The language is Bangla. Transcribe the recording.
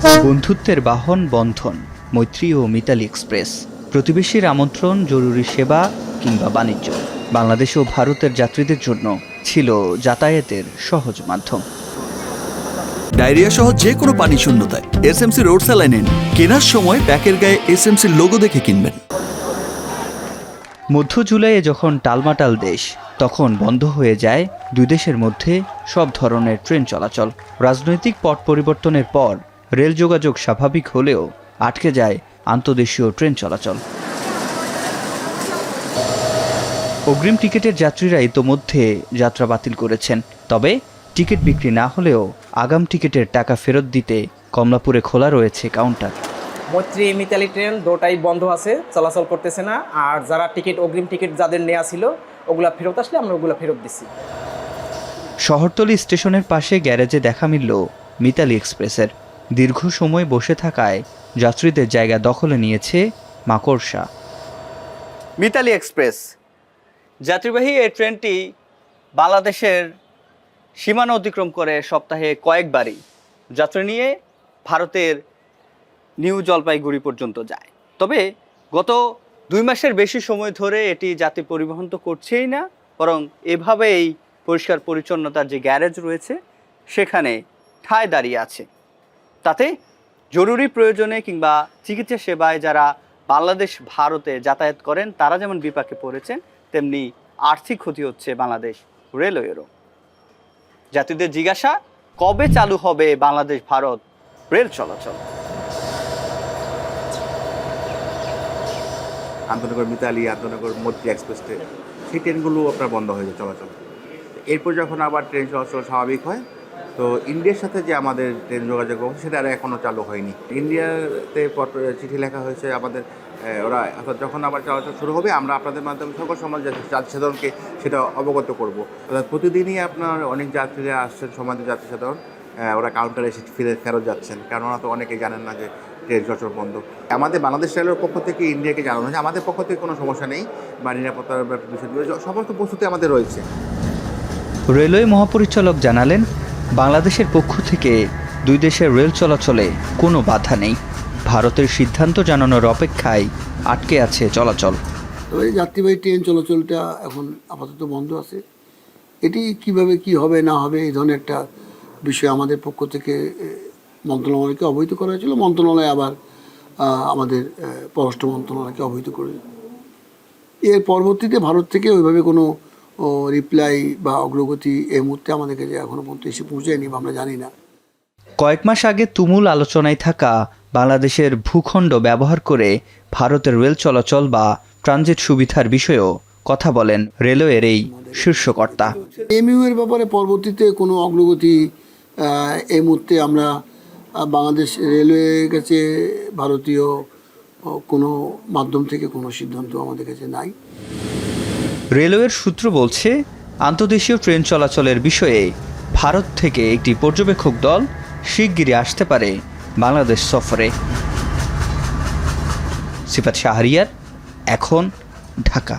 বন্ধুত্বের বাহন বন্ধন, মৈত্রী ও মিতালি এক্সপ্রেস, প্রতিবেশীর আমন্ত্রণ, জরুরি সেবা কিংবা বাণিজ্য, বাংলাদেশ ও ভারতের যাত্রীদের জন্য ছিল যাতায়াতের সহজ মাধ্যম। ডায়রিয়া সহ যে কোনো পানি শূন্যতায় এসএমসি রোড স্যালাইন নিন। কেনার সময় প্যাকের গায়ে এসএমসির লোগো দেখে কিনবেন। মধ্য জুলাইয়ে যখন টালমাটাল দেশ, তখন বন্ধ হয়ে যায় দুই দেশের মধ্যে সব ধরনের ট্রেন চলাচল। রাজনৈতিক পট পরিবর্তনের পর রেল যোগাযোগ স্বাভাবিক হলেও আটকে যায় আন্তদেশীয় ট্রেন চলাচল। অগ্রিম টিকিটের যাত্রীরা ইতোমধ্যে যাত্রা বাতিল করেছেন। তবে টিকিট বিক্রি না হলেও আগাম টিকিটের টাকা ফেরত দিতে কমলাপুরে খোলা রয়েছে কাউন্টার। মৈত্রী মিতালি ট্রেন দুটাই বন্ধ আছে, চলাচল করতেছে না। আর যারা অগ্রিম টিকিট যাদের নেওয়া ছিল ওগুলা ফেরত আসলে আমরা ওগুলা ফেরত দিচ্ছি। শহরতলি স্টেশনের পাশে গ্যারেজে দেখা মিলল মিতালি এক্সপ্রেসের। দীর্ঘ সময় বসে থাকায় যাত্রীদের জায়গা দখলে নিয়েছে মাকড়সা। মিতালি এক্সপ্রেস যাত্রীবাহী এই ট্রেনটি বাংলাদেশের সীমানা অতিক্রম করে সপ্তাহে কয়েকবারই যাত্রী নিয়ে ভারতের নিউ জলপাইগুড়ি পর্যন্ত যায়। তবে গত 2 মাসের বেশি সময় ধরে এটি যাত্রী পরিবহন তো করছেই না, বরং এভাবেই পরিষ্কার পরিচ্ছন্নতার যে গ্যারেজ রয়েছে সেখানে ঠায় দাঁড়িয়ে আছে। তাতে জরুরি প্রয়োজনে কিংবা চিকিৎসা সেবায় যারা বাংলাদেশ ভারতে যাতায়াত করেন তারা যেমন বিপাকে পড়েছেন, তেমনি আর্থিক ক্ষতি হচ্ছে বাংলাদেশ রেলওয়েরও। যাত্রীদের জিজ্ঞাসা, কবে চালু হবে বাংলাদেশ ভারত রেল চলাচল? আন্তনগর মিতালি, আন্তনগর মৈত্রী এক্সপ্রেস ট্রেন, সেই ট্রেনগুলো আপনার বন্ধ হয়ে যায় চলাচল। এরপর যখন আবার ট্রেন চলাচল স্বাভাবিক হয়, তো ইন্ডিয়ার সাথে যে আমাদের ট্রেন যোগাযোগ সেটা আর এখনও চালু হয়নি। ইন্ডিয়াতে চিঠি লেখা হয়েছে আমাদের, ওরা অর্থাৎ যখন আবার চলাচল শুরু হবে আমরা আপনাদের মাধ্যমে সকল সমাজ যাত্রী সাধারণকে সেটা অবগত করব। অর্থাৎ প্রতিদিনই আপনার অনেক যাত্রীরা আসছেন, সমাজের যাত্রী সাধারণ, ওরা কাউন্টারে এসে ফেরত যাচ্ছেন, কারণ ওরা তো অনেকেই জানেন না যে ট্রেন চলাচল বন্ধ। আমাদের বাংলাদেশ রেলের পক্ষ থেকে ইন্ডিয়াকে জানানো হয়েছে, আমাদের পক্ষ থেকে কোনো সমস্যা নেই বা নিরাপত্তার বিষয়গুলো সমস্ত প্রস্তুতি আমাদের রয়েছে। রেলওয়ে মহাপরিচালক জানালেন, বাংলাদেশের পক্ষ থেকে দুই দেশের রেল চলাচলে কোনো বাধা নেই। ভারতের সিদ্ধান্ত জানানোর অপেক্ষায় আটকে আছে চলাচল। তবে যাত্রীবাহী ট্রেন চলাচলটা এখন আপাতত বন্ধ আছে। এটি কিভাবে কি হবে না হবে এই ধরনের একটা বিষয় আমাদের পক্ষ থেকে মন্ত্রণালয়কে অবহিত করা হয়েছিল। মন্ত্রণালয় আবার আমাদের পররাষ্ট্র মন্ত্রণালয়কে অবহিত করে। এর পরবর্তীতে ভারত থেকে ওইভাবে কোনো রিপ্লাই বা অগ্রগতি এই মুহূর্তে আমাদের কাছে এখনও পর্যন্ত এসে পৌঁছায়নি বা আমরা জানি না। কয়েক মাস আগে তুমুল আলোচনায় থাকা বাংলাদেশের ভূখণ্ড ব্যবহার করে ভারতের রেল চলাচল বা ট্রানজিট সুবিধার বিষয়েও কথা বলেন রেলওয়ের এই শীর্ষকর্তা। এমইউ এর ব্যাপারে পরবর্তীতে কোনো অগ্রগতি এই মুহূর্তে আমরা বাংলাদেশ রেলওয়ের কাছে ভারতীয় কোনো মাধ্যম থেকে কোনো সিদ্ধান্ত আমাদের কাছে নাই। রেলওয়ের সূত্র বলছে, আন্তদেশীয় ট্রেন চলাচলের বিষয়ে ভারত থেকে একটি পর্যবেক্ষক দল শিগগিরই আসতে পারে বাংলাদেশ সফরে। সিফাত শাহরিয়ার, এখন, ঢাকা।